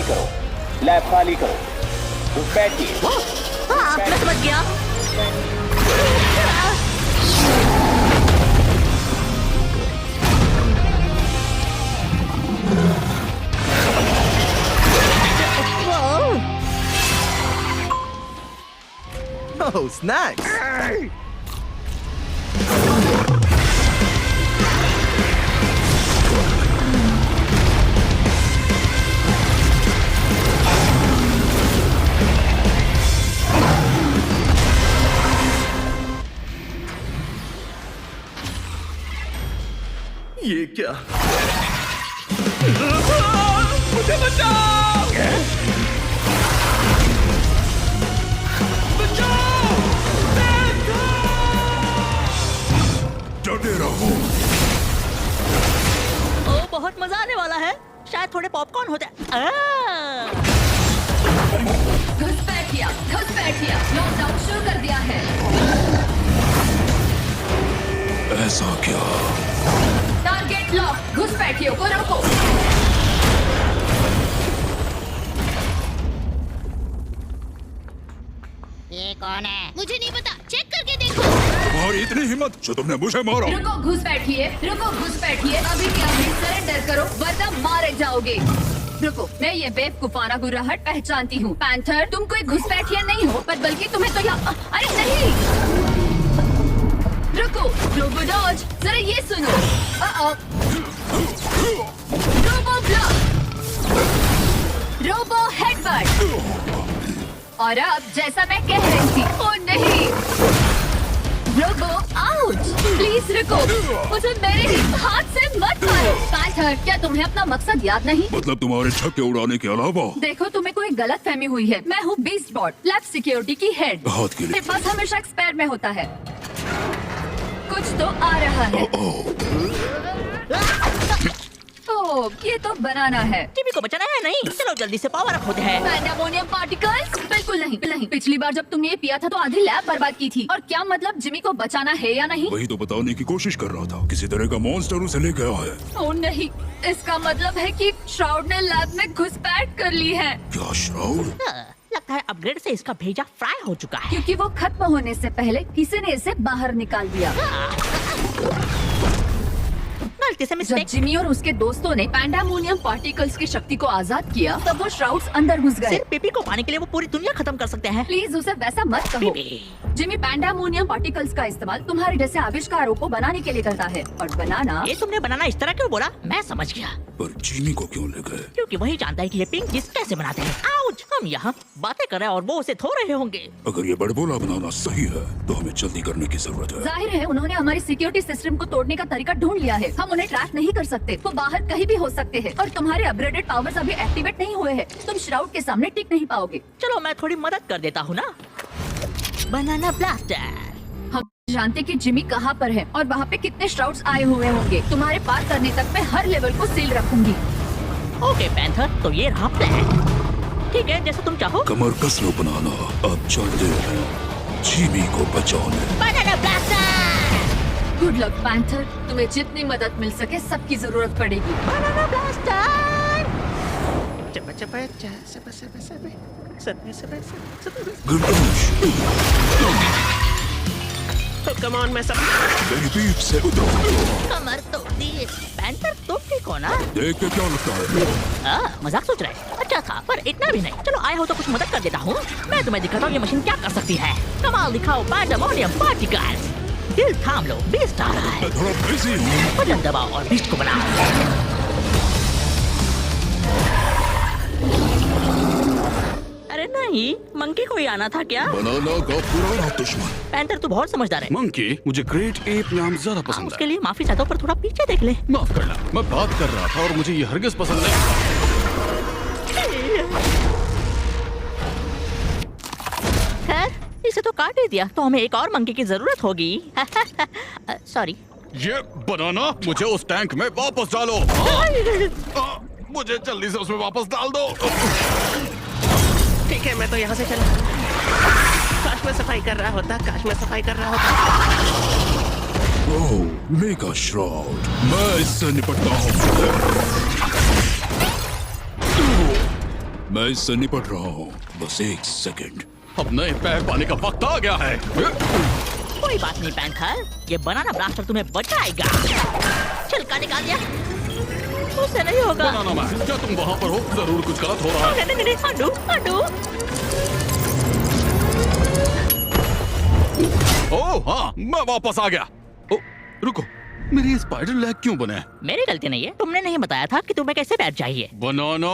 करो, लैब खाली करो, बैठिए। हाँ, मैं समझ गया। Oh, snacks! ये क्या? मुझे बचाओ! डटे रहो। ओ, बहुत मजा आने वाला है। शायद थोड़े पॉपकॉर्न हो जाए। घुसपैठिया, लॉकडाउन शुरू कर दिया है। ऐसा क्या? टारगेट लॉक, घुसपैठियों को रोको। ये कौन है? मुझे नहीं पता, चेक करके देखो। तुम्हारी इतनी हिम्मत जो तुमने मुझे मारा। रुको घुसपैठिए, अभी क्या है? सरेंडर करो वरना मारे जाओगे। रुको, मैं ये बेवकूफाना गुर्राहट पहचानती हूँ। पैंथर, तुम कोई घुसपैठिया नहीं हो, पर बल्कि तुम्हें तो यहाँ, अरे नहीं। रुको, रोबो डॉज, जरा ये सुनो। Robo block, robo headbutt. और अब जैसा मैं कह रही थी, ओ नहीं, रोबो आउट। प्लीज रुको, मुझे मेरे ही हाथ से मत मारो। पैंथर, क्या तुम्हें अपना मकसद याद नहीं? मतलब तुम्हारे छक्के उड़ाने के अलावा? देखो, तुम्हें कोई गलत फहमी हुई है। मैं हूँ बीस्ट बॉट, लैब सिक्योरिटी की हेड। हाथ के लिए। मेरे पास हमेशा एक स्पेयर में होता है। कुछ तो आ रहा है। ओह, ये तो बनाना है। टीवी को बचाना है नहीं? चलो जल्दी से पावर अप होते हैं। पैंडामोनियम पार्टिकल्स? बिल्कुल नहीं, नहीं। पिछली बार जब तुमने ये पिया था तो आधी लैब बर्बाद की थी। और क्या मतलब, जिमी को बचाना है या नहीं? वही तो बताने की कोशिश कर रहा था। किसी तरह का मॉन्स्टर उसे ले गया है। ओह नहीं, इसका मतलब है कि श्राउड ने लैब में घुसपैठ कर ली है। क्या श्राउड? लगता है अपग्रेड से इसका भेजा फ्राई हो चुका है। क्योंकि वो खत्म होने से पहले किसी ने इसे बाहर निकाल दिया। गलती से जब मिस्टेक। जिमी और उसके दोस्तों ने पैंडामोनियम पार्टिकल्स की शक्ति को आजाद किया, तब वो श्राउड्स अंदर घुस गए। सिर्फ पीपी को पाने के लिए वो पूरी दुनिया खत्म कर सकते हैं। प्लीज उसे वैसा मत कहो। पीपी। जिमी पैंडामोनियम पार्टिकल्स का इस्तेमाल तुम्हारे जैसे आविष्कारों को बनाने के लिए करता है। और बनाना, ये तुमने बनाना इस तरह क्यों बोला? मैं समझ गया। पर जिमी को क्यों ले गए? क्योंकि वही जानता है कि ये पिंक जिस कैसे बनाते हैं। आउच! हम यहाँ बातें कर रहे हैं और वो उसे धो रहे होंगे। अगर ये बड़बोला बनाना सही है तो हमें जल्दी करने की जरूरत है। जाहिर है उन्होंने हमारी सिक्योरिटी सिस्टम को तोड़ने का तरीका ढूंढ लिया है। हम उन्हें ट्रैक नहीं कर सकते। वो बाहर कहीं भी हो सकते हैं। और तुम्हारे अपग्रेडेड पावर्स अभी एक्टिवेट नहीं हुए हैं। तुम श्राउड के सामने टिक नहीं पाओगे। चलो मैं थोड़ी मदद कर देता हूँ ना। बनाना ब्लास्टर। हम जानते कि जिमी कहाँ पर है और वहाँ पे कितने श्राउड्स आए हुए होंगे। तुम्हारे पार करने तक मैं हर लेवल को सील रखूंगी। ओके पैंथर, तो ये रहा प्लान। ठीक है, जैसा तुम चाहो। कमर कस लो बनाना। अब चलते हैं जिमी को बचाने। बनाना ब्लास्टर। गुड लक पैंथर, तुम्हें जितनी मदद मिल सके सबकी जरूरत पड़ेगी। बनाना ब्लास्टर। गुरगुश, कम ऑन, मैं सब मेरी पीठ से उतरो। कमर तोड़ दिए। पैंथर तुम ठीक हो ना? देख के क्या लगता है? मजाक सोच रहे हैं। अच्छा था, पर इतना भी नहीं। चलो आए हो तो कुछ मदद कर देता हूँ। मैं तुम्हें दिखाता हूँ ये मशीन क्या कर सकती है। कमाल दिखाओ पैंडामोनियम पार्टिकल्स। दिल थाम लो, बीस्ट आ रहा है। मैं थोड़ा बिजी हूँ। बटन दबाओ और बीस्ट को बनाओ। अरे नहीं, मंकी को ही आना था क्या? बनाना का पुराना दुश्मन। पैंथर तू बहुत समझदार है। मंकी, मुझे ग्रेट एप नाम ज्यादा पसंद उसके है। लिए माफी चाहता हूँ, पर थोड़ा पीछे देख ले। माफ करना, मैं बात कर रहा था और मुझे ये हरगिज पसंद नहीं। खैर, इसे तो काट ही दिया, तो हमें एक और मंकी की जरूरत होगी। सॉरी। ये बनाना, मुझे उस टैंक में वापस डालो। मुझे जल्दी से उसमें वापस डाल दो। ठीक है, मैं तो यहाँ से चला। काश मैं सफाई कर रहा होता। ओह, मेगा श्राउड, मैं इससे निपटता हूँ। मैं इससे निपट रहा हूँ, बस 1 सेकंड। अब नए पैर पाने का वक्त आ गया है। कोई बात नहीं पैंथर, ये बनाना ब्लास्टर तुम्हें बचाएगा। छिलका निकाल दिया, उससे नहीं होगा। बनाना मैन, क्या तुम वहाँ पर हो? जरूर कुछ गलत हो रहा है। नहीं, अड्डू अड्डू। ओह हाँ, मैं वापस आ गया। ओ, रुको, मेरी ये स्पाइडर लेग क्यों बने? मेरी गलती नहीं है, तुमने नहीं बताया था कि तुम्हें कैसे बैठ चाहिए। बनाना।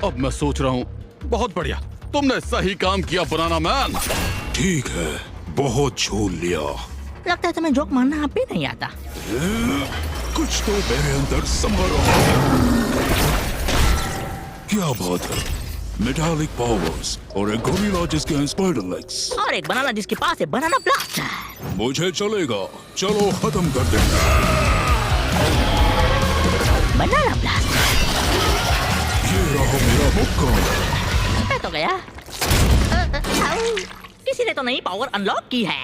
अब मैं सोच रहा हूँ, बहुत बढ़िया, तुमने सही काम किया बनाना मैन। ठीक है, बहुत झूल लिया। लगता है तुम्हें जोक मारना अब भी नहीं आता। कुछ तो मेरे अंदर समा रहा है। क्या बात है, मेटालिक पावर्स और एक गोरिल्ला जिसके हैं स्पाइडर लेग्स और एक बनाना जिसके पास है बनाना ब्लास्टर। मुझे चलेगा, चलो खत्म कर देंगे। बनाना ब्लास्टर। ये रहा मेरा मौका। मैं तो गया। किसी ने तो नई पावर अनलॉक की है,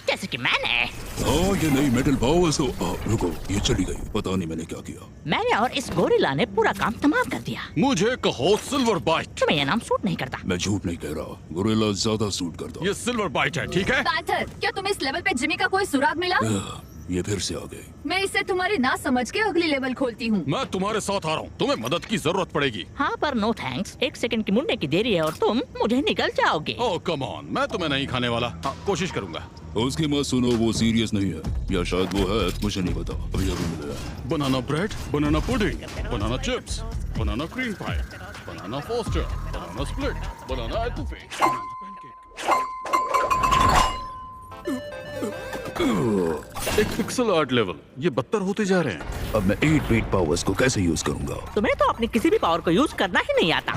जैसे कि मैंने। हाँ, ये नई मेटल पावर्स। रुको, ये चली गई, पता नहीं मैंने क्या किया। मैंने और इस गोरिल्ला ने पूरा काम तमाम कर दिया। मुझे कहो सिल्वर बाइट। तुम्हें ये नाम सूट नहीं करता। मैं झूठ नहीं कह रहा, गोरिल्ला ज्यादा सूट करता। ये सिल्वर बाइट है, ठीक है? पैंथर, क्या तुम्हें इस लेवल पे जिमी का कोई सुराग मिला? ये फिर से आ गए। मैं इसे तुम्हारी ना समझ के अगली लेवल खोलती हूँ। मैं तुम्हारे साथ आ रहा हूँ, तुम्हें मदद की जरूरत पड़ेगी। हाँ पर नो थैंक्स, 1 सेकंड की मुड़ने की देरी है और तुम मुझे निकल जाओगे। ओह कम ऑन, मैं तुम्हें नहीं खाने वाला। हाँ, कोशिश करूंगा। उसकी मत सुनो, वो सीरियस नहीं है, या शायद वो है, मुझे नहीं पता। अभी अभी मिला। बनाना ब्रेड, बनाना पुडिंग, बनाना चिप्स, बनाना क्रीम पाई, बनाना फोस्टर, बनाना स्प्लिट, बनाना एटूफे, एक पिक्सल आर्ट लेवल। ये बदतर होते जा रहे हैं। अब मैं 8 बीट पावर्स को कैसे यूज करूंगा? तुम्हें तो अपनी किसी भी पावर को यूज करना ही नहीं आता।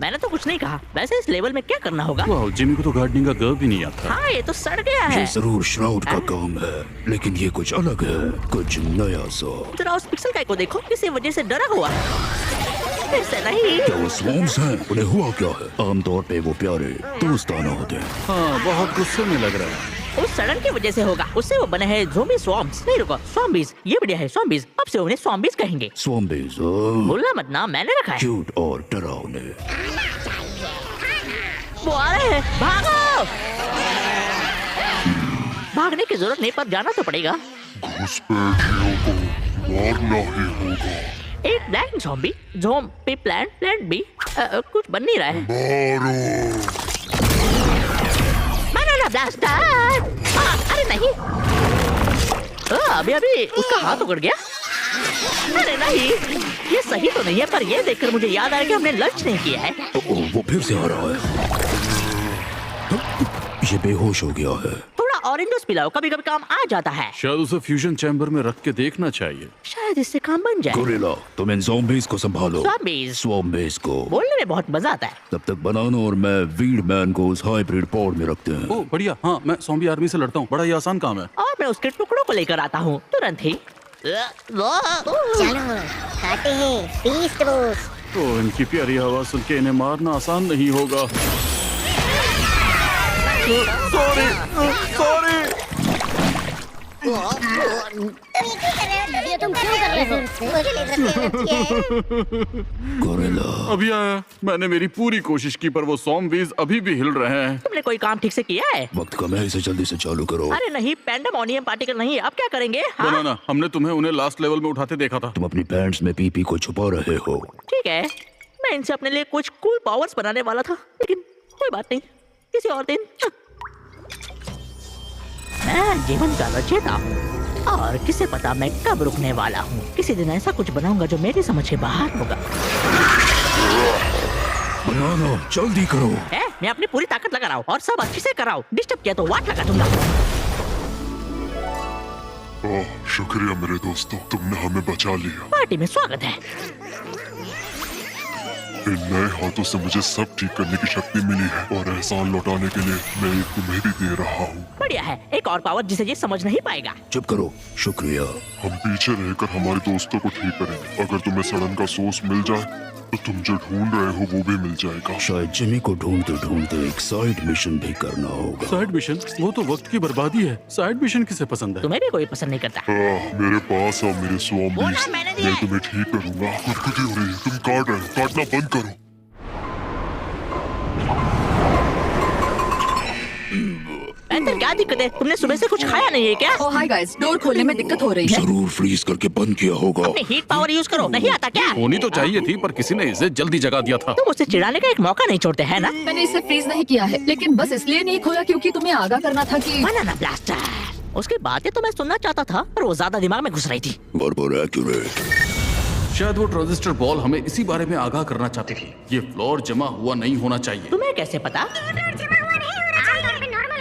मैंने तो कुछ नहीं कहा। वैसे इस लेवल में क्या करना होगा? वाह, जिमी को तो गार्डनिंग का ग भी नहीं आता। हाँ, ये तो सड़ गया है। ये जरूर श्राउड का काम है, लेकिन ये कुछ अलग है, कुछ नया सा। जरा उस पिक्सल गाय को देखो, किसी वजह से डरा हुआ फिर से नहीं। क्या वो स्वॉर्म्स हैं? उन्हें हुआ क्या है? आमतौर पे वो प्यारे दोस्ताना होते हैं। हाँ, बहुत गुस्से में लग रहा है। उस सड़न की वजह से होगा। उससे वो बने हैं ज़ोंबी स्वॉर्म्स। नहीं रुको, ज़ॉम्बीज। ये बढ़िया है, ज़ॉम्बीज। अब से उन्हें ज़ॉम्बीज कहेंगे। ज़ॉम्बीज भूलना मत, नाम मैंने रखा है। क्यूट और डरावने। वो आ रहे हैं, भागो! भागने की जरूरत नहीं, पर जाना तो पड़ेगा। एक black zombie, zombie plant B, कुछ बन नहीं रहा है। Banana blaster! अरे नहीं, अभी उसका हाथ उगड़ गया। अरे नहीं, ये सही तो नहीं है, पर ये देखकर मुझे याद आया कि हमने लंच नहीं किया है। वो फिर से आ रहा है। ये बेहोश हो गया है। थोड़ा ऑरेंज जूस पिलाओ, कभी कभी काम आ जाता है। शायद उसे फ्यूजन चैम्बर में रख के देखना चाहिए। शायद इससे काम बन जाए। गोरिल्ला, तुम इन ज़ॉम्बीज को संभालो। ज़ॉम्बीज को बोलने में बहुत मजा आता है। तब तक बनाना और मैं वीड मैन को उस हाइब्रिड पॉड में रखते हैं। ओह बढ़िया। हाँ, मैं ज़ॉम्बी आर्मी से लड़ता हूँ, बड़ा ही आसान काम है। और मैं उसके टुकड़ों को लेकर आता हूँ तुरंत ही। चलो खाते हैं फीस्ट रोस्ट। तो इनकी प्यारी आवाज सुन के इन्हें मारना आसान नहीं होगा। सॉरी। तुम क्यों कर रहे हो? मुझे नहीं रखी है। गोरिल्ला, अभी आया। मैंने मेरी पूरी कोशिश की, पर वो ज़ॉम्बीज अभी भी हिल रहे हैं। तुमने कोई काम ठीक से किया है? वक्त कम है, इसे जल्दी से चालू करो। अरे नहीं, पैंडेमोनियम पार्टिकल नहीं। अब क्या करेंगे? हाँ? बनाना, हमने तुम्हें उन्हें लास्ट लेवल में उठाते देखा था। तुम अपनी पैंट्स में पीपी को छुपा रहे हो। ठीक है, मैं इनसे अपने लिए कुछ कूल पावर्स बनाने वाला था, लेकिन कोई बात नहीं, किसी और दिन। मैं जीवन का रचयिता हूँ और किसे पता मैं कब रुकने वाला हूँ। किसी दिन ऐसा कुछ बनाऊंगा जो मेरी समझ से बाहर होगा। बनाना, जल्दी करो। मैं अपनी पूरी ताकत लगा रहा हूँ और सब अच्छे से कराओ। डिस्टर्ब किया तो वाट लगा दूंगा। शुक्रिया मेरे दोस्तों, तुमने हमें बचा लिया। पार्टी में स्वागत है। इन नए हाथों से मुझे सब ठीक करने की शक्ति मिली है और एहसान लौटाने के लिए मैं एक तुम्हें भी दे रहा हूँ। बढ़िया है, एक और पावर जिसे ये समझ नहीं पाएगा। चुप करो, शुक्रिया। हम पीछे रहकर हमारे दोस्तों को ठीक करेंगे। अगर तुम्हें सड़न का सोर्स मिल जाए तो तुम जो ढूंढ रहे हो वो भी मिल जाएगा। शायद जिमी को ढूंढते ढूंढते एक साइड मिशन भी करना होगा। Side mission? वो तो वक्त की बर्बादी है। साइड मिशन किसे पसंद है? तुम्हें भी कोई पसंद नहीं करता। मेरे पास आओ मेरे स्वामी, बोला मैंने दिया मैं है। तुम्हें ठीक करूंगा। खुदकुदी हो रही है, तुम काट रहे हो, काटना बंद करो। पैंथर क्या दिक्कत है? तुमने सुबह से कुछ खाया नहीं है क्या? ओ हाय गाइस, डोर खोलने में दिक्कत हो रही है। जरूर फ्रीज करके बंद किया होगा। अपने हीट पावर यूज करो, नहीं आता क्या? होनी तो चाहिए थी, पर किसी ने इसे जल्दी जगा दिया था। तुम उसे चिढ़ाने का एक मौका नहीं छोड़ते है ना? मैंने इसे फ्रीज नहीं किया है, लेकिन बस इसलिए नहीं खोला क्योंकि तुम्हें आगाह करना था कि बनाना ब्लास्टर। उसकी बातें तो मैं सुनना चाहता था, पर वो ज्यादा दिमाग में घुस रही थी। बराबर एक्यूरेट। शायद वो ट्रांजिस्टर बॉल हमें इसी बारे में आगाह करना चाहती थी। ये फ्लोर जमा हुआ नहीं होना चाहिए। तुम्हें कैसे पता?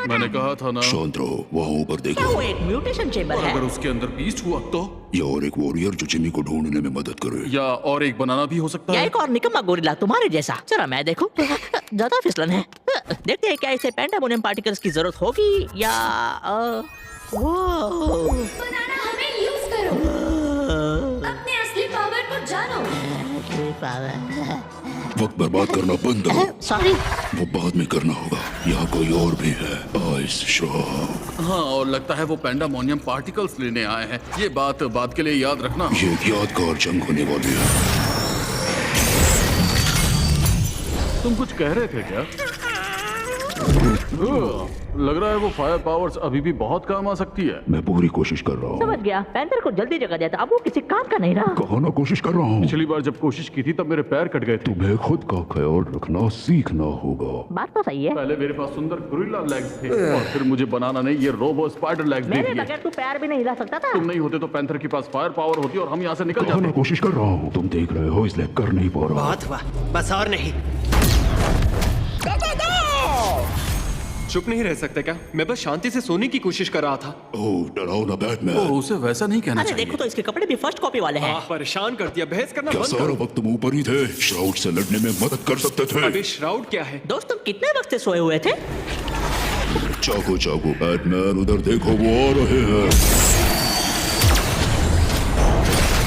मैंने कहा था ना। शांत रहो, वहाँ ऊपर क्या देखो। वो एक म्यूटेशन चेंबर और है? अगर उसके अंदर बीस्ट हुआ तो? या और एक वॉरियर जो जिमी को ढूंढने में मदद करे। या और एक बनाना भी हो सकता या है। एक और निकम्मा गोरिल्ला तुम्हारे जैसा। जरा मैं देखूं। ज्यादा फिसलन है। देखते हैं क्या इसे पेंटामोनियम पार्टिकल्स की जरूरत होगी या वो बनाना हमें यूज करो, अपने असली पावर को जानो। वक्त बर्बाद करना बंद करो। सॉरी। वो बाद में करना होगा। यहाँ कोई और भी है। Ice shock. हाँ, और लगता है वो पेंटामोनियम पार्टिकल्स लेने आए हैं। ये बात बाद के लिए याद रखना। ये एक यादगार जंग होने वाली है। तुम कुछ कह रहे थे क्या? लग रहा है वो फायर पावर्स अभी भी बहुत काम आ सकती है। मैं पूरी कोशिश कर रहा हूँ। समझ गया। पैंथर को जल्दी जगा देता, अब वो किसी काम का नहीं रहा। कहा ना कोशिश कर रहा हूँ। पिछली बार जब कोशिश की थी तब मेरे पैर कट गए थे। तुम्हें खुद का ख्याल रखना सीखना होगा। बात तो सही है। पहले मेरे पास सुंदर गोरिल्ला लेग्स थे और फिर मुझे बनाना ने ये रोबो स्पाइडर लेग्स दे मेरे दिए। बगैर तू पैर भी नहीं हिला सकता था। तुम नहीं होते तो पैंथर के पास फायर पावर होती और हम यहाँ से निकल कहा ना जाते। कोशिश कर रहा हूँ। तुम देख रहे हो इसलिए कर नहीं पा रहा। बहुत हुआ, बस और नहीं। चुप नहीं रह सकते क्या? मैं बस शांति से सोने की कोशिश कर रहा था। ओह, डराओ ना बैटमैन। ओह, उसे वैसा नहीं कहना अरे चाहिए। देखो तो इसके कपड़े भी फर्स्ट कॉपी वाले हैं। परेशान कर दिया, बहस करना क्या बंद सारा करो। वक्त तुम ऊपर ही थे? श्राउड से लड़ने में मदद कर सकते थे। अबे श्राउड क्या है? दोस्त तुम कितने वक्त से सोए हुए थे? जागो जागो बैटमैन, उधर देखो वो आ रहे हैं।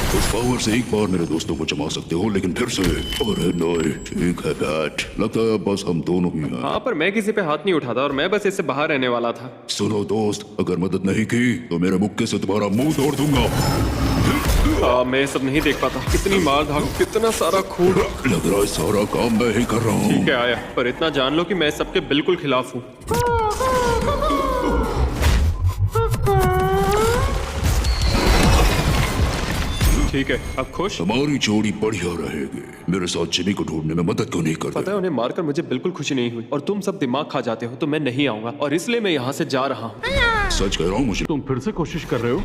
उस पावर से एक बार मेरे दोस्तों को जमा सकते हो, लेकिन फिर से। अरे नहीं, ठीक है बैट, लगता है बस हम दोनों ही हैं। हाँ, पर मैं किसी पे हाथ नहीं उठाता और मैं बस इससे बाहर रहने वाला था। सुनो दोस्त, अगर मदद नहीं की तो मेरे मुक्के से तुम्हारा मुंह तोड़ दूंगा। मैं सब नहीं देख पाता। कितनी मार धाड़, कितना सारा खून। लग रहा है सारा काम मैं ही कर रहा हूँ। ठीक है आया, पर इतना जान लो कि मैं सबके बिल्कुल खिलाफ हूँ। ठीक है, अब खुश? हमारी जोड़ी बढ़िया रहेगी। मेरे साथ जिमी को ढूंढने में मदद क्यों नहीं करते? पता है उन्हें मारकर मुझे बिल्कुल खुशी नहीं हुई और तुम सब दिमाग खा जाते हो तो मैं नहीं आऊंगा और इसलिए मैं यहाँ से जा रहा हूँ। सच कह रहा हूँ मुझे। तुम फिर से कोशिश कर रहे हो?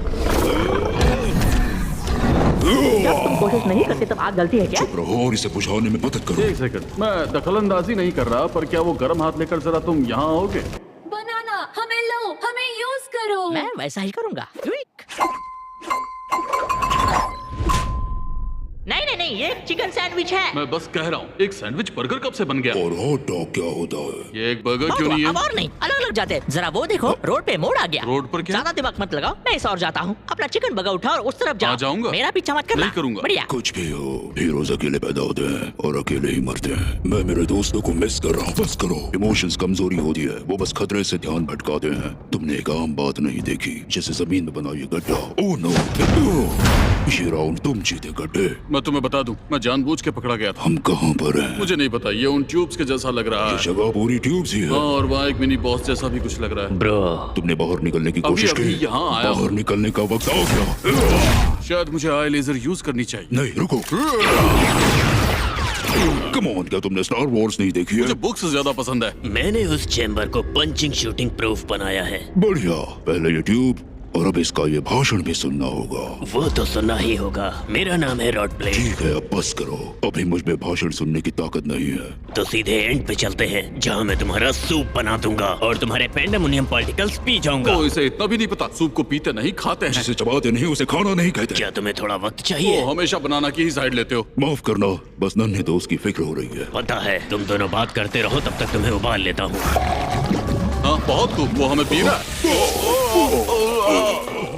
जब तुम कोशिश नहीं करते तब आग जलती है क्या? चुप रहो और इसे बुझाने में मदद करो। एक सेकंड, मैं दखलंदाजी नहीं कर रहा, पर क्या वो गर्म हाथ लेकर जरा तुम यहाँ आओगे? बनाना हमें लो, हमें यूज करो। मैं वैसा ही करूंगा। नहीं नहीं नहीं, ये एक चिकन सैंडविच है। मैं बस कह रहा हूँ, एक सैंडविच बर्गर कब से बन गया? और हॉट डॉग क्या होता है? ये एक बर्गर क्यों नहीं अब है? और नहीं, अलग अलग जाते हैं। जरा वो देखो, रोड पे मोड़ आ गया। रोड पर क्या? ज्यादा दिमाग मत लगाओ, मैं इस और जाता हूँ। अपना चिकन बर्गर उठा और उस तरफ जाओ। हाँ, जाऊंगा। मेरा पीछा मत करना। नहीं करूंगा। बढ़िया। कुछ भी हो, हीरोज अकेले पैदा होते हैं और अकेले ही मरते हैं। मैं मेरे दोस्तों को मिस कर रहा हूँ। बस करो, इमोशंस कमजोरी होती है, वो बस खतरे से ध्यान भटकाते हैं। तुमने एक आम बात नहीं देखी, जैसे जमीन में बना ये गड्ढा। ओह नो, ये राउंड तुम जीते गड्ढे। मैं तुम्हें बता दूं, मैं जानबूझ के पकड़ा गया था। हम कहाँ पर हैं? मुझे नहीं पता, ये उन ट्यूब्स के जैसा लग रहा ये है। जगह पूरी ट्यूब्स ही हाँ, है। और वहाँ एक मिनी बॉस जैसा भी कुछ लग रहा है। ब्रो, तुमने बाहर निकलने की अभी- कोशिश अभी की? यहाँ आया बाहर हूँ। निकलने का वक्त आ गया। शायद मुझे आई लेजर यूज करनी चाहिए। नहीं रुको। कम ऑन, क्या तुमने स्टार वॉर्स नहीं देखी है? मुझे बुक्स ज्यादा पसंद है। मैंने उस चेम्बर को पंचिंग शूटिंग प्रूफ बनाया है। बढ़िया, पहले ये ट्यूब, और अब इसका ये भाषण भी सुनना होगा। वो तो सुनना ही होगा। मेरा नाम है रॉड प्ले। ठीक है, अब बस करो। अभी मुझ में भाषण सुनने की ताकत नहीं है। तो सीधे एंड पे चलते हैं, जहाँ मैं तुम्हारा सूप बना दूंगा और तुम्हारे पेंडेमोनियम पार्टिकल्स पी जाऊंगा। तो इसे इतना भी नहीं पता, सूप को पीते नहीं खाते हैं। जिसे चबाते नहीं उसे खाना नहीं कहते। क्या तुम्हें थोड़ा वक्त चाहिए? वो हमेशा बनाना की ही साइड लेते हो। माफ करना, बस नन्हे दोस्त की फिक्र हो रही है। पता है, तुम दोनों बात करते रहो, तब तक तुम्हें उबाल लेता हूँ। हाँ बहुत खूब, वो हमें पी रहा है।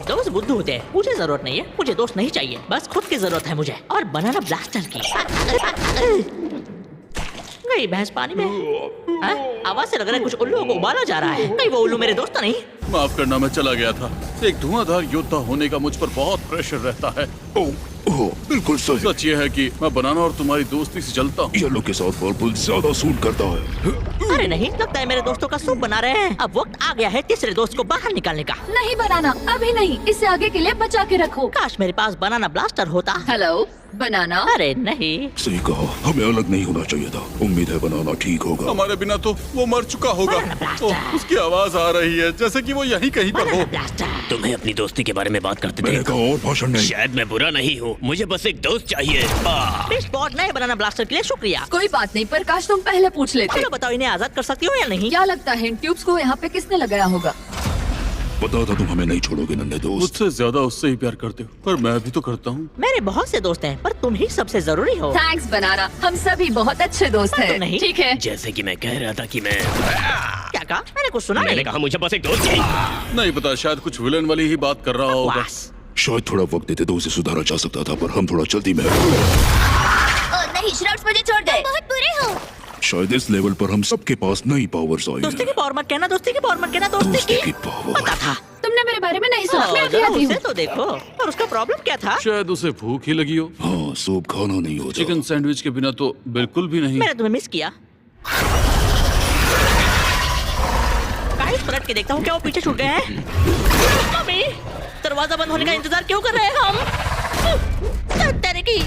दोस्त बुद्धू होते हैं, मुझे जरूरत नहीं है, मुझे दोस्त नहीं चाहिए, बस खुद की जरूरत है मुझे और बनाना ब्लास्टर की। गई भैंस पानी में। हाँ? आवाज से लग रहा है कुछ उल्लुओं को उबाला जा रहा है। कहीं वो उल्लू मेरे दोस्त तो नहीं? माफ करना, मैं चला गया था। एक धुआंधार योद्धा होने का मुझ पर बहुत प्रेशर रहता है। ओह, बिल्कुल सही। सच ये है कि मैं बनाना और तुम्हारी दोस्ती से जलता हूँ। येलो के साथ पर्पल ज्यादा सूट करता है। अरे नहीं, लगता है मेरे दोस्तों का सूप बना रहे हैं। अब वक्त आ गया है तीसरे दोस्त को बाहर निकालने का। नहीं बनाना, अभी नहीं, इसे आगे के लिए बचा के रखो। काश मेरे पास बनाना ब्लास्टर होता। हेलो बनाना। अरे नहीं, सही कहा, हमें अलग नहीं होना चाहिए था। उम्मीद है बनाना ठीक होगा। हमारे बिना तो वो मर चुका होगा। बनाना ब्लास्टर। ओह, उसकी आवाज आ रही है जैसे कि वो यहीं कहीं पर बनाना हो। ब्लास्टर। तुम्हें अपनी दोस्ती के बारे में बात करते मैंने थे। कहा और भाषण नहीं। शायद मैं बुरा नहीं हूँ, मुझे बस एक दोस्त चाहिए। इस बहुत नए बनाना ब्लास्टर के लिए शुक्रिया। कोई बात नहीं, पर काश तुम पहले पूछ लेते। चलो बताओ, इन्हें आजाद कर सकती हो या नहीं? क्या लगता है इन ट्यूब्स को यहाँ पे किसने लगाया होगा? पता था तुम हमें नहीं छोड़ोगे नन्हे दोस्त। मुझसे ज्यादा उससे ही प्यार करते हो, पर मैं भी तो करता हूँ। मेरे बहुत से दोस्त हैं, पर तुम ही सबसे जरूरी हो। थैंक्स बनाना, हम सभी बहुत अच्छे दोस्त हैं। नहीं। ठीक है। जैसे कि मैं कह रहा था कि मैं क्या कहा? मैंने कुछ सुना मैंने नहीं। कहा मुझे बस एक दोस्त चाहिए। नहीं पता, शायद कुछ विलन वाली ही बात कर रहा होगा। बस। शायद थोड़ा वक्त देते तो उसे सुधारा जा सकता था, पर हम थोड़ा जल्दी में। नहीं, श्राउड्स मुझे छोड़ दे। बहुत बुरे हो। शायद इस लेवल पर हम सबके पास नई पावर्स आई दोस्ती हैं। की पावर मत कहना, दोस्ती की पावर मत कहना, दोस्ती दोस्ती की की पावर। पता था। तुमने मेरे बारे में नहीं सुना। मैं अभी जरा आती हूँ। उसे तो देखो। और उसका प्रॉब्लम क्या था? शायद उसे भूख ही लगी हो। हाँ, सूप खाना नहीं होता। चिकन सैंडविच के बिना तो बिल्कुल भी नहीं। मैंने तुम्हें मिस किया। गाइस, पलट के देखता हूँ क्या वो पीछे छूट गए हैं। मम्मी, दरवाजा बंद होने का इंतजार क्यों कर रहे हैं हम? तेरे की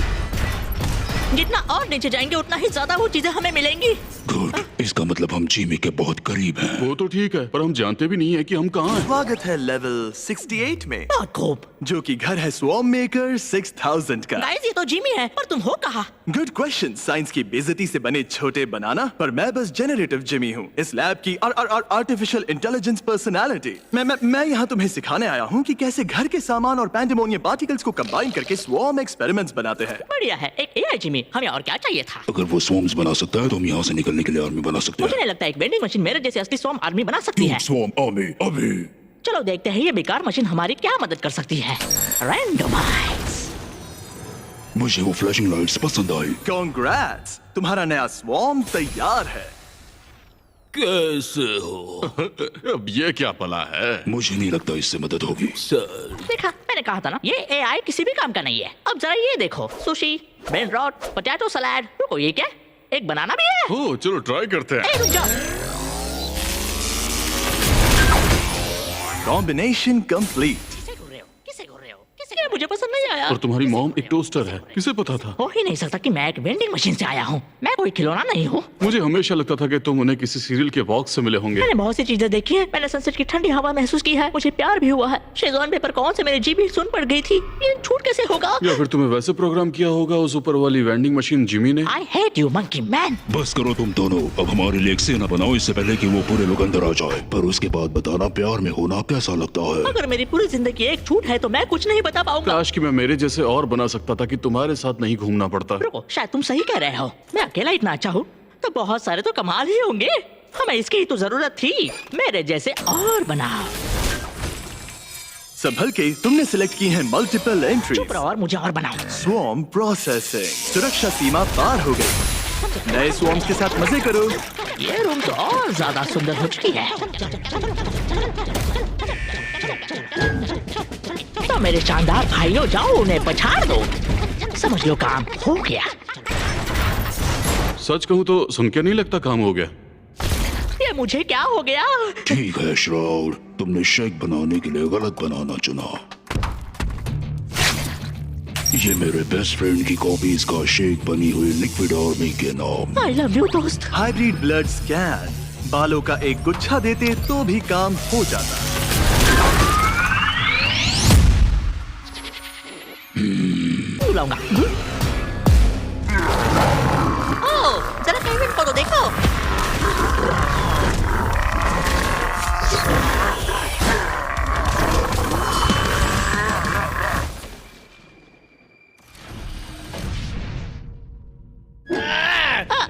जितना और नीचे जाएंगे उतना ही ज्यादा वो चीजें हमें मिलेंगी। गुड, इसका मतलब हम जिमी के बहुत करीब हैं। वो तो ठीक है, पर हम जानते भी नहीं है कि हम कहाँ हैं। स्वागत है लेवल 68 में, बहुत खूब। जो कि घर है स्वॉर्म मेकर 6000 का। गाइस, ये तो जिमी है, पर तुम हो कहाँ? Good question. साइंस की बेइज्जती से बने छोटे बनाना, पर मैं बस जनरेटिव जिमी हूँ, इस लैब की आर्टिफिशियल इंटेलिजेंस पर्सनालिटी। मैं यहाँ तुम्हें सिखाने आया हूँ कि कैसे घर के सामान और पैंडेमोनियम पार्टिकल्स को कंबाइन करके स्वॉर्म एक्सपेरिमेंट्स बनाते हैं। बढ़िया है, एक एआई जिमी। हमें और क्या चाहिए था? अगर वो स्वॉर्म्स बना सकता है तो हम यहाँ से निकलने के लिए आर्मी बना सकते मुझे हैं। नहीं लगता एक वेंडिंग मशीन मेरे जैसे असली स्वॉर्म आर्मी बना सकती है। स्वॉर्म आर्मी अभी। चलो देखते हैं ये बेकार मशीन हमारी क्या मदद कर सकती है। रैंडमाइज। मुझे वो फ्लैशिंग लाइट्स पसंद आई। कांग्रेट्स, तुम्हारा नया स्वॉर्म तैयार है। कैसे हो? अब ये क्या पला है? मुझे नहीं लगता इससे मदद होगी। देखा, मैंने कहा था ना, ये एआई किसी भी काम का नहीं है। अब जरा ये देखो, सुशी, ब्रेन रॉट, पोटैटो सलाद। रुको, ये क्या? एक बनाना भी है। ओह, चलो ट्राई करते हैं। ए, रुक जाओ। Combination complete. किसे घूर रहे हो? किसे घूर रहे हो? किसे? ये मुझे पसंद नहीं आया। और तुम्हारी मॉम एक टोस्टर है, किसे पता था? हो ही नहीं सकता कि मैं एक वेंडिंग मशीन से आया हूँ। मैं कोई खिलौना नहीं हूँ। मुझे हमेशा लगता था कि तुम उन्हें किसी सीरियल के बॉक्स से मिले होंगे। मैंने बहुत सी चीजें देखी है। मैंने सनसेट की ठंडी हवा महसूस की है। मुझे प्यार भी हुआ है। शेजवान पे पर कौन से मेरे जीभी सुन पड़ गई थी। ये छूट कैसे होगा? या फिर तुम्हें वैसे प्रोग्राम किया होगा उस ऊपर वाली वेंडिंग मशीन जिमी ने। I hate you monkey man. बस करो तुम दोनों, अब हमारे लिए एक सेना बनाओ इससे पहले कि वो पूरे लोग अंदर आ जाए। पर उसके बाद बताना प्यार में होना कैसा लगता है। अगर मेरी पूरी जिंदगी एक छूट है तो मैं कुछ नहीं बता पाऊंगा। काश कि मैं मेरे जैसे और बना सकता था कि तुम्हारे साथ नहीं घूमना पड़ता। रुको, शायद तुम सही कह रहे हो। मैं अकेला इतना अच्छा हूँ तो बहुत सारे तो कमाल ही होंगे। हमें इसकी ही तो जरूरत थी। मेरे जैसे और बनाओ। संभल के, तुमने सिलेक्ट की है मल्टीपल एंट्री। चुप रहो और मुझे और बनाओ। Swarm processing. सुरक्षा सीमा पार हो गई। नए स्वॉर्म्स के साथ मजे करो। ये रूम तो और ज्यादा सुंदर हो चुकी है। तो मेरे शानदार भाइयों, जाओ उन्हें पछाड़ दो। समझ लो काम हो गया। सच कहूँ तो सुन के नहीं लगता काम हो गया। ये मुझे क्या हो गया? ठीक है श्राउड, तुमने शेक बनाने के लिए गलत बनाना चुना। ये मेरे बेस्ट फ्रेंड की कॉपीज का शेक बनी हुई लिक्विड आर्मी के नाम। आई लव यू दोस्त। Hybrid blood scan. बालों का एक गुच्छा देते तो भी काम हो जाता। बुलाऊंगा। ओह, जरा केविन को तो देखो।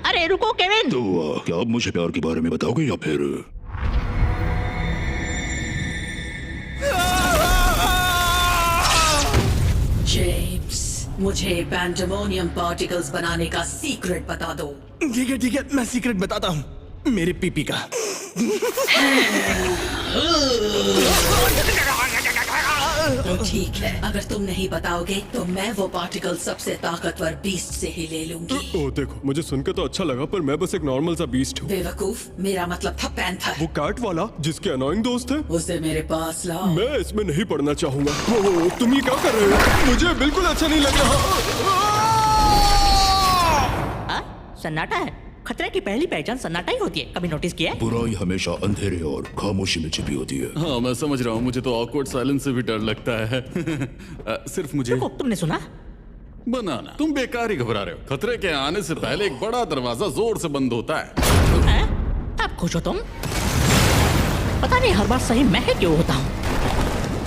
अरे रुको केविन। तो क्या आप मुझे प्यार के बारे में बताओगे या फिर जेम्स, मुझे पैंडेमोनियम पार्टिकल्स बनाने का सीक्रेट बता दो। ठीक है, मैं सीक्रेट बताता हूँ, मेरे पीपी का। तो ठीक है, अगर तुम नहीं बताओगे तो मैं वो पार्टिकल सबसे ताकतवर बीस्ट से ही ले लूंगी। ओ देखो, मुझे सुनकर तो अच्छा लगा, पर मैं बस एक नॉर्मल सा बीस्ट हूँ। बेवकूफ, मेरा मतलब था पैंथर। वो कैट वाला जिसके अनोइंग दोस्त है। उसे मेरे पास लाओ। मैं इसमें नहीं पढ़ना चाहूंगा। ओ, तुम ये क्या कर रहे हो? मुझे बिल्कुल अच्छा नहीं लग रहा। सन्नाटा है। खतरे की पहली पहचान सन्नाटा ही होती है। कभी नोटिस किया है? बुराई हमेशा अंधेरे और खामोशी में छिपी होती है। हाँ, मैं समझ रहा हूँ, मुझे तो ऑकवर्ड साइलेंस से भी डर लगता है। सिर्फ मुझे रुको, तुमने सुना? बनाना। तुम बेकार ही घबरा रहे हो। खतरे के आने से पहले एक बड़ा दरवाजा जोर से बंद होता है। अब खुश हो तुम? पता नहीं हर बार सही मैं ही क्यों होता हूँ।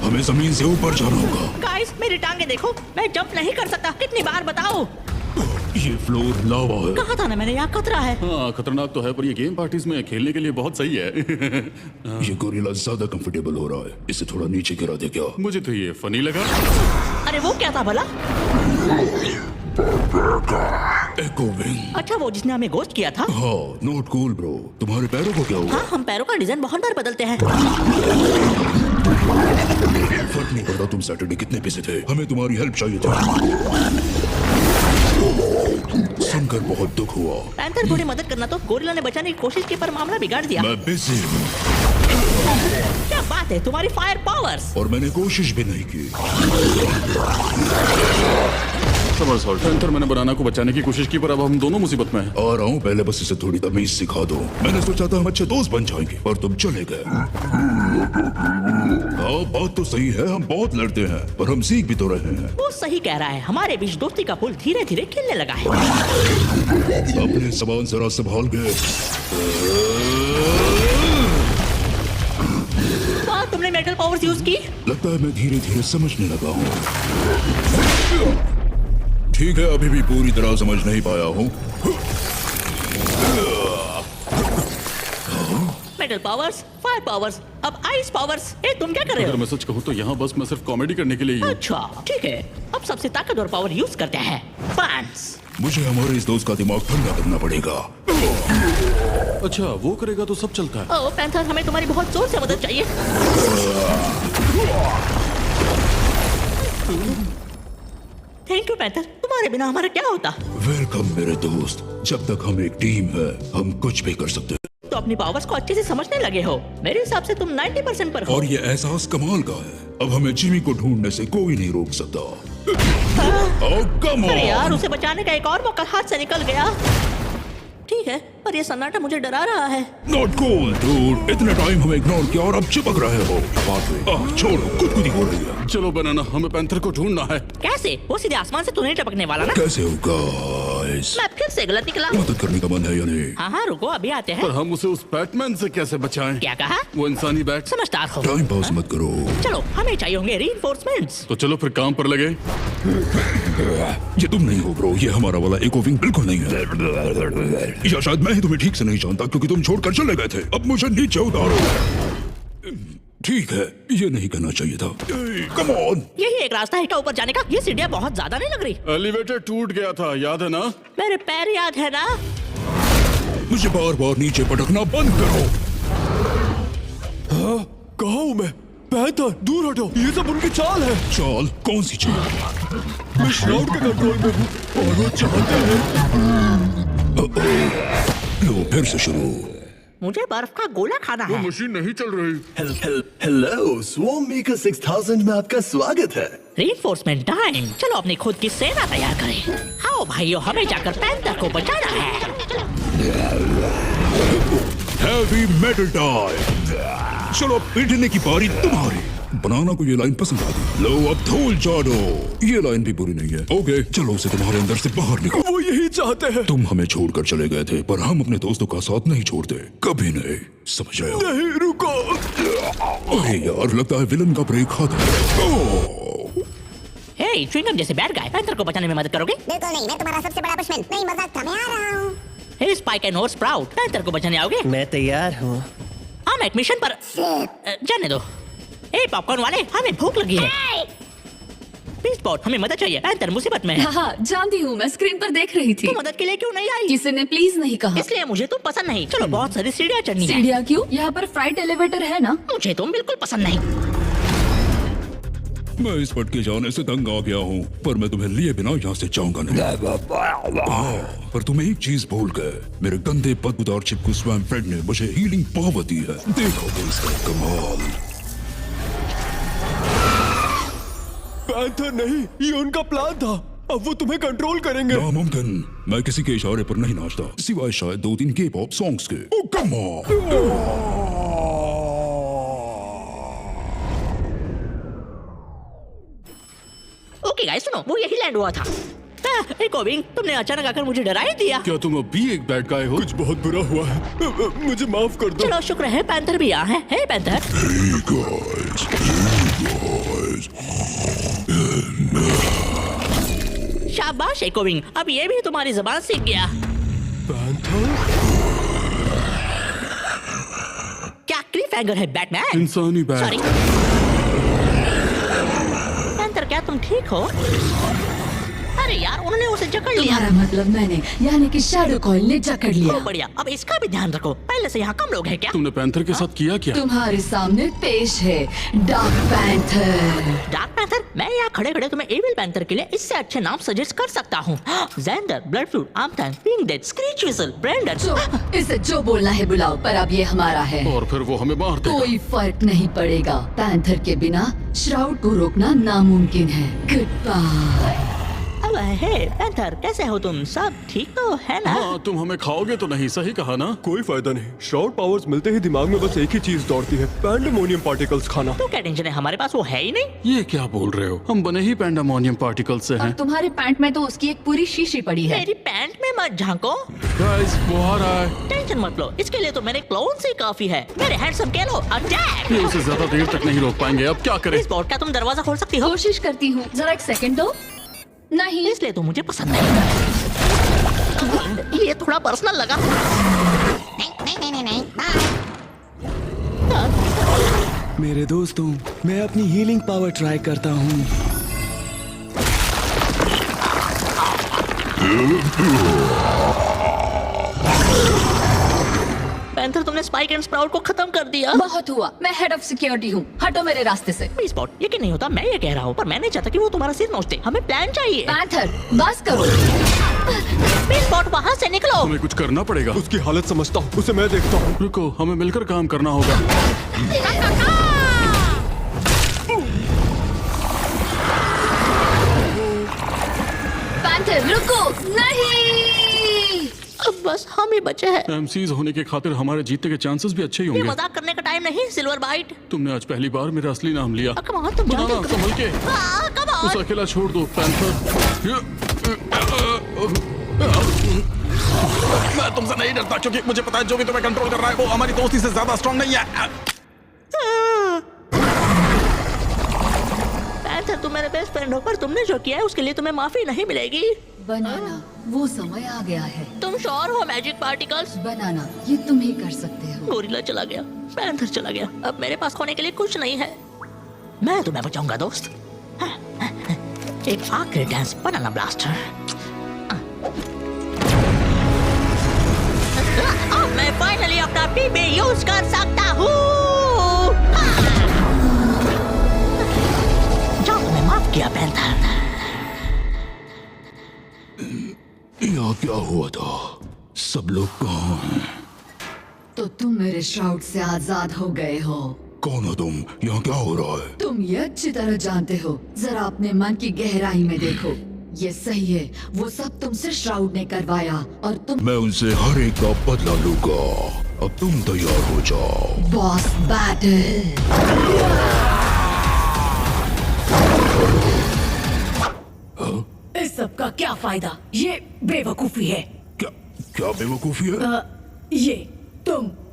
हमें जमीन से ऊपर जाना होगा। गाइस, मेरी टांगे देखो, मैं जंप नहीं कर सकता। कितनी बार बताओ? ये फ्लोर लावा है। कहा था ना मैंने, यहाँ खतरा है। हाँ, खतरनाक तो है, पर ये गेम पार्टीज में खेलने के लिए बहुत सही है। ये गोरिल्ला ज्यादा कंफर्टेबल हो रहा है, इसे थोड़ा नीचे गिरा दे क्या? मुझे तो ये फनी लगा। अरे वो क्या था भला? एको विंग। अच्छा, वो जिसने हमें गोश्त किया था। हाँ, नॉट कूल ब्रो। तुम्हारे पैरों को क्या हुआ? हाँ, हम पैरों का डिजाइन बहुत बार बदलते हैं। फर्क नहीं पड़ता तुम सैटरडे कितने पैसे थे, हमें तुम्हारी हेल्प चाहिए थी। सुनकर बहुत दुख हुआ। पैंथर थोड़ी मदद करना तो गोरिल्ला ने बचाने की कोशिश की, पर मामला बिगाड़ दिया। मैं बिजी हूँ। क्या बात है, तुम्हारी फायर पावर्स। और मैंने कोशिश भी नहीं की। पैंथर, मैंने बनाना को बचाने की कोशिश की, पर अब हम दोनों मुसीबत में हैं। आ रहा हूँ, पहले बस इसे थोड़ी तमीज सिखा दो। मैंने सोचा था हम अच्छे दोस्त बन जाएंगे, और तुम चले गए। हाँ, बात तो सही है, हम बहुत लड़ते हैं, पर हम सीख भी तो रहे हैं। वो सही कह रहा है, हमारे बीच दोस्ती का पुल धीरे धीरे खिलने लगा है। अपने सामान जरा संभाल गए। तो तुमने मेटल पावर्स यूज की? लगता है मैं धीरे धीरे समझने लगा हूँ। ठीक है, अभी भी पूरी तरह समझ नहीं पाया हूँ। मेटल पावर्स, फायर पावर्स, अब आइस पावर्स। ए, तुम क्या कर रहे अगर हो? मैं सच कहूँ तो यहाँ बस मैं सिर्फ कॉमेडी करने के लिए ही हूँ। अच्छा, ठीक है, अब सबसे ताकतवर पावर यूज करते हैं, फैंस। मुझे हमारे इस दोस्त का दिमाग ठंडा करना पड़ेगा। अच्छा, वो करेगा तो सब चलता है। ओह पैंथर, हमें तुम्हारी बहुत जोर से मदद चाहिए। थैंक यू पैंथर, तुम्हारे बिना हमारा क्या होता? वेलकम मेरे दोस्त। जब तक हम एक टीम है, हम कुछ भी कर सकते हैं। तो अपनी पावर्स को अच्छे से समझने लगे हो। मेरे हिसाब से तुम 90% पर हो। और ये एहसास कमाल का है। अब हमें जिमी को ढूंढने से कोई नहीं रोक सकता। अरे यार, उसे बचाने का एक और मौका हाथ से निकल गया। ठीक है, पर ये सन्नाटा मुझे डरा रहा है। नॉट कूल डूड, इतने टाइम हमें इग्नोर किया और अब चिपक रहे हो। छोड़ो, कुछ हो रही है। चलो बनाना, हमें पैंथर को ढूंढना है। कैसे? वो सीधे आसमान से तो नहीं टपकने वाला ना? कैसे होगा? मैं फिर से गलत निकला। मदद करने का मन है या नहीं? हाँ हाँ, रुको, अभी आते हैं। पर हम उसे उस बैटमैन से कैसे बचाएं? क्या कहा? वो इंसानी बैट। समझदार हो। टाइम पास मत करो। चलो, हमें चाहिए होंगे रीइंफोर्समेंट्स। तो चलो फिर काम पर लगे। ये तुम नहीं हो ब्रो, ये हमारा वाला एको विंग बिल्कुल नहीं है। या शायद मैं ही तुम्हें ठीक से नहीं जानता, क्योंकि तुम छोड़कर चले गए थे। अब मुझे नीचे उतारो। ठीक है, ये नहीं करना चाहिए था। Come on. यही एक रास्ता है क्या ऊपर जाने का? ये सीढ़ियाँ बहुत ज्यादा नहीं लग रही? एलिवेटर टूट गया था, याद है ना? मेरे पैर याद है ना? मुझे बार बार नीचे पटकना बंद करो। हाँ, कहाँ हूँ मैं? पैंथर, दूर हटो, ये सब उनकी चाल है। चाल? कौन सी चाल? मैं श्राउड के कंट्रोल में हूँ और वो चाहते हैं। लो, फिर से शुरू। मुझे बर्फ का गोला खाना है। मशीन नहीं चल रही। हेलो, स्वॉर्म मेकर 6000 में आपका स्वागत है। Reinforcement time. चलो अपनी खुद की सेना तैयार करें। आओ भाइयों, हमें जाकर पैंथर को बचाना है। Heavy metal time. चलो, पीटने की बारी तुम्हारी। बनाना को ये लाइन पसंद आ गई। लो अब धूल चाटो। ये लाइन भी बुरी नहीं है। ओके चलो उसे तुम्हारे अंदर से बाहर निकालो। वो यही चाहते हैं। तुम हमें छोड़कर चले गए थे, पर हम अपने दोस्तों का साथ नहीं छोड़ते, कभी नहीं, समझ रहे हो? नहीं रुको। अरे यार लगता है विलन का ब्रेक खाता है। हे च्युइंगम जैसे बैड गाय, पैंथर को बचाने में मदद करोगे? बिल्कुल नहीं, मैं तुम्हारा सबसे बड़ा दुश्मन। नहीं, मजाक था, मैं आ रहा हूँ। हे स्पाइक एंड और स्प्राउट, पैंथर को बचाने आओगे? मैं तैयार हूँ। हम एक मिशन पर जाने दो। हे पॉपकॉर्न वाले, हमें भूख लगी है। बीस्ट बॉट, हमें मदद चाहिए, पैंथर मुसीबत में है। हाँ जानती हूँ, मैं स्क्रीन पर देख रही थी। तू मदद के लिए क्यों नहीं आई? किसी ने प्लीज नहीं कहा। इसलिए मुझे तुम पसंद नहीं। चलो बहुत सारी सीढ़ियाँ चढ़नी है। सीढ़ियाँ क्यों? यहाँ पर फ्राइट एलिवेटर है ना। मुझे तुम बिल्कुल पसंद नहीं। मैं इस पटके जाने से तंग आ गया हूँ, पर मैं तुम्हें लिए बिना यहाँ से जाऊंगा नहीं। पर तुम एक चीज भूल गए, मेरे गंदे बदबूदार चिपकू स्वैम्प फ्रेंड ने मुझे हीलिंग पावर दी है। देखो तो इसका कमाल। पैंथर नहीं, ये उनका प्लान था। अब वो तुम्हें कंट्रोल करेंगे। नामुमकिन, मैं किसी के इशारे पर नहीं नाचता, सिवाय शायद 2-3 के पॉप सॉन्ग्स के। ओह कम ऑन। ओके गाइस सुनो, वो यही लैंड हुआ था। कोविंग, तुमने अचानक आकर मुझे डरा ही दिया। क्या तुम अब भी एक बैड गाय हो? कुछ बहुत बुरा हुआ है, मुझे माफ कर दो। चलो शुक्र है पैंथर भी यहाँ है। हे पैंथर। शाबाश कोविंग, अब ये भी तुम्हारी जुबान सीख गया। पैंथर? क्या क्लिफहैंगर है बैटमैन? इंसानी बैट। सॉरी पैंथर, क्या तुम ठीक हो? अरे यार, उन्होंने उसे जकड़ लिया। तुम्हारा मतलब मैंने, यानी कि शैडो कॉइन ने जकड़ लिया। बहुत बढ़िया, अब इसका भी ध्यान रखो। पहले से यहाँ कम लोग हैं क्या? तुमने पैंथर के साथ किया क्या? तुम्हारे सामने पेश है डार्क पैंथर। Dark panther? मैं यहाँ खड़े खड़े तुम्हें एविल पैंथर के लिए इससे अच्छे नाम सजेस्ट कर सकता हूँ। Zander, blood flood, arm tang, pink death, screech whistle, Brendan. इसे जो बोलना है बुलाओ, पर अब ये हमारा है और फिर वो हमें मार देगा। कोई फर्क नहीं पड़ेगा। पैंथर के बिना श्राउड को रोकना नामुमकिन है। Good bye. अब हे पैंथर, कैसे हो तुम? सब ठीक तो है ना? हाँ, तुम हमें खाओगे तो नहीं, सही कहा ना? कोई फायदा नहीं, श्राउड पावर्स मिलते ही दिमाग में बस एक ही चीज दौड़ती है, पैंडेमोनियम पार्टिकल्स खाना। तो क्या टेंशन है, हमारे पास वो है ही नहीं। ये क्या बोल रहे हो? हम बने ही पैंडेमोनियम पार्टिकल से और हैं। तुम्हारे पैंट में तो उसकी एक पूरी शीशी पड़ी है। मेरी पैंट में मत झांको। गाइस, वो आ रहा है। टेंशन मत लो, इसके लिए तो मेरे क्लोन से काफी है। मेरे हैंडसम केलो, अटैक। ये उसे ज्यादा देर तक नहीं रोक पाएंगे, अब क्या करें? इस बोर्ड का तुम दरवाजा खोल सकती हो? कोशिश करती हूँ, जरा एक सेकंड दो। नहीं, इसलिए तो मुझे पसंद नहीं। ये थोड़ा पर्सनल लगा। नहीं, मेरे दोस्तों, मैं अपनी हीलिंग पावर ट्राई करता हूँ। पैंथर, तुमने स्पाइक एंड स्प्राउट को खत्म कर दिया। बहुत हुआ, मैं हेड ऑफ सिक्योरिटी हूँ, हटो मेरे रास्ते से। स्पॉट, यकीन नहीं होता मैं ये कह रहा हूँ, पर मैं नहीं चाहता कि वो तुम्हारा सिर नोच दे। हमें प्लान चाहिए। पैंथर, बस करो। स्पॉट, वहाँ से निकलो। हमें कुछ करना पड़ेगा। उसकी हालत समझता हूँ, उसे मैं देखता हूँ। रुको, हमें मिलकर काम करना होगा। पैंथर रुको, नहीं। अब बस हम ही बचे हैं। एमसीज होने के खातिर हमारे जीतने के चांसेस भी अच्छे ही ये होंगे। मजाक करने का टाइम नहीं, सिल्वर बाइट। तुमने आज पहली बार मेरा असली नाम लिया। कम ऑन, तुम बनाना, जानते हो। संभल के। Come on. उसे अकेला छोड़ दो, पैंथर। मैं तुमसे नहीं डरता, क्योंकि मुझे पता है जो भी तुम्हें कंट्रोल कर रहा है वो हमारी दोस्ती से ज्यादा स्ट्रांग नहीं है। पैंथर, तुम मेरे बेस्ट फ्रेंड हो, पर तुमने जो किया है उसके लिए तुम्हें माफी नहीं मिलेगी। बनाना, वो समय आ गया है। तुम श्योर हो मैजिक पार्टिकल्स? बनाना, ये तुम ही कर सकते हो। गोरिल्ला चला गया, पैंथर चला गया, अब मेरे पास खोने के लिए कुछ नहीं है। मैं तुम्हें बचाऊंगा दोस्त। एक आखिरी डांस, बनाना ब्लास्टर। अब मैं फाइनली अपना पीबी यूज कर सकता हूँ। जो तुम्हें माफ किया पैंथर। यहाँ क्या हुआ था? सब लोग कहाँ हैं? तो तुम मेरे श्राउड से आजाद हो गए हो। कौन हो तुम? यहाँ क्या हो रहा है? तुम ये अच्छी तरह जानते हो। जरा अपने मन की गहराई में देखो। ये सही है, वो सब तुमसे श्राउड ने करवाया और तुम। मैं उनसे हर एक का बदला लूंगा। अब तुम तैयार हो जाओ। Boss battle. फायदा, ये बेवकूफी है। क्या क्या बेवकूफी है? ये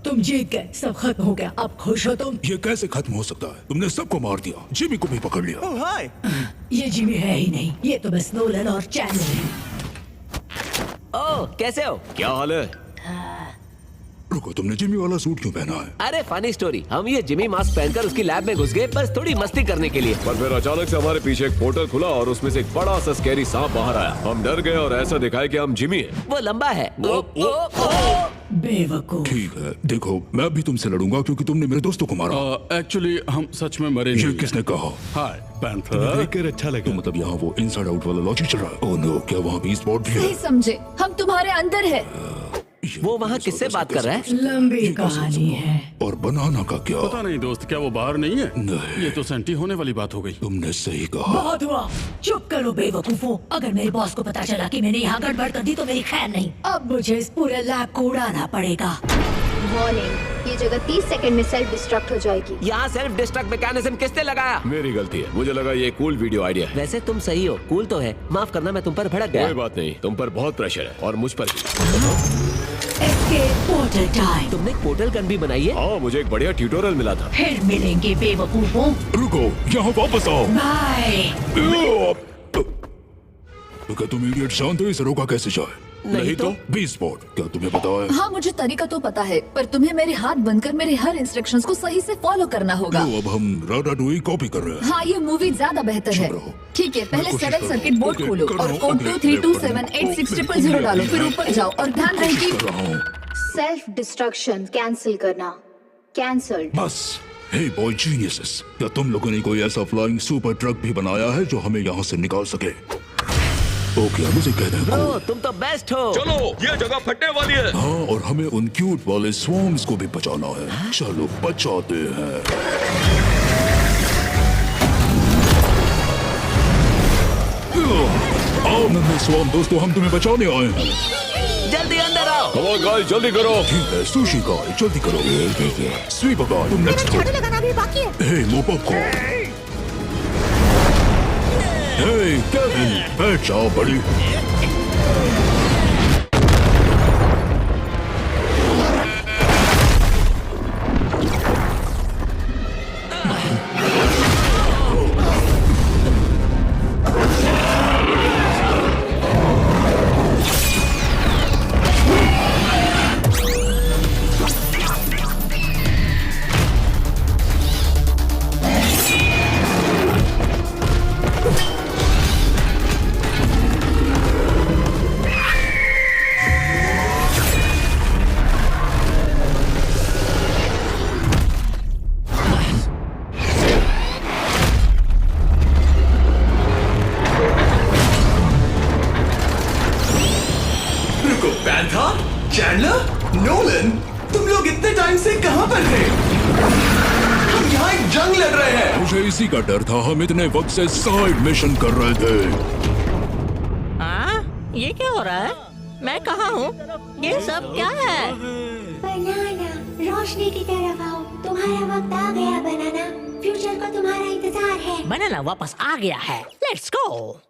तुम जीत गए, सब खत्म हो गया, अब खुश हो तुम? ये कैसे खत्म हो सकता है? तुमने सबको मार दिया, जिमी को भी पकड़ लिया। ओह हाय, ये जिमी है ही नहीं, ये तो बस नोलन और चैनल है। ओह, कैसे हो? क्या हाल है? रुको, तुमने जिमी वाला सूट क्यों पहना है? अरे फनी स्टोरी, हम ये जिमी मास्क पहनकर उसकी लैब में घुस गए बस थोड़ी मस्ती करने के लिए। पर फिर अचानक से हमारे पीछे एक पोर्टल खुला और उसमें से एक बड़ा सा स्कैरी सांप बाहर आया। हम डर गए और ऐसा दिखाया कि हम जिमी हैं। वो लंबा है। बेवकूफ। ठीक है, देखो मैं भी तुमसे लड़ूंगा क्योंकि तुमने मेरे दोस्तों को मारा। एक्चुअली हम सच में मरे ये नहीं। किसने कहा? हाय पैंथर, देखकर अच्छा लगा। तो मतलब यहाँ वो इनसाइड आउट वाला लॉजिक चल रहा है? ओह नो, क्या वहाँ भी स्पॉट भी है? नहीं समझे, हम तुम्हारे अंदर है। वो वहाँ किससे बात कर रहा है? लंबी कहानी है। और बनाना का क्या? पता नहीं दोस्त, क्या वो बाहर नहीं है? नहीं। ये तो सेंटी होने वाली बात हो गई। तुमने सही कहा। बहुत हुआ, चुप करो बेवकूफों। अगर मेरे बॉस को पता चला कि मैंने यहाँ गड़बड़ कर दी तो मेरी खैर नहीं। अब मुझे इस पूरे लैब को उड़ाना पड़ेगा। वार्निंग, ये जगह 30 सेकंड में सेल्फ डिस्ट्रक्ट हो जाएगी। यहाँ सेल्फ डिस्ट्रक्ट मैकेनिज्म किसने लगाया? मेरी गलती है, मुझे लगा ये कूल वीडियो आइडिया है। वैसे तुम सही हो, कूल तो है। माफ करना, मैं तुम पर भड़क गया। कोई बात नहीं, तुम पर बहुत प्रेशर है और मुझ पर भी। Portal time. तुमने एक पोर्टल गन भी बनाई है? हाँ, मुझे एक बढ़िया ट्यूटोरियल मिला था। फिर मिलेंगे बेवकूफों। रुको, यहाँ वापस आओ। बाय। क्या तुम इडियट जानते हो इसे रोका कैसे जाए? नहीं तो? बी स्पॉट, क्या तुम्हें पता है? हाँ मुझे तरीका तो पता है, पर तुम्हें मेरे हाथ बनकर मेरे हर इंस्ट्रक्शंस को सही से फॉलो करना होगा। लो, अब हम राडाडोई कॉपी कर रहे हैं। हाँ ये मूवी ज्यादा बेहतर है। ठीक है, पहले 7 सर्किट बोर्ड खोलो और कोड 23278600 डालो, फिर ऊपर जाओ और ध्यान रहे कि सेल्फ डिस्ट्रक्शन कैंसिल करना। कैंसल्ड। बस। हे बॉय जीनियसेस, क्या तुम लोगों ने कोई ऐसा फ्लाइंग सुपर ट्रक भी बनाया है जो हमें यहाँ से निकाल सके? ओके, मुझे कहते हैं ब्रो, तुम तो बेस्ट हो। चलो, ये जगह फटने वाली है। हाँ, और हमें उन क्यूट वाले स्वॉर्म्स को भी बचाना है। चलो बचाते हैं। आओ नन्हे स्वॉर्म दोस्तों, हम तुम्हें बचाने आए हैं। जल्दी अंदर आओ। कम ऑन गाइस, जल्दी करो। ठीक है, सुशी गाय जल्दी करो। स्वीपर गाय तुम नेक्स्ट हो। लगाना भी बाकी है। हे मोपॉप को। हे केविन, बैठ जाओ बड़ी। चैंडलर, नोलन, तुम लोग इतने टाइम से कहाँ पर थे? हम यहाँ एक जंग लड़ रहे हैं। मुझे इसी का डर था, हम इतने वक्त से साइड मिशन कर रहे थे। हाँ, ये क्या हो रहा है? मैं कहाँ हूँ? ये सब क्या है? बनाना, रोशनी की तरफ आओ, तुम्हारा वक्त आ गया बनाना। फ्यूचर को तुम्हारा इंतजार है। बनाना वापस आ गया है। Let's go.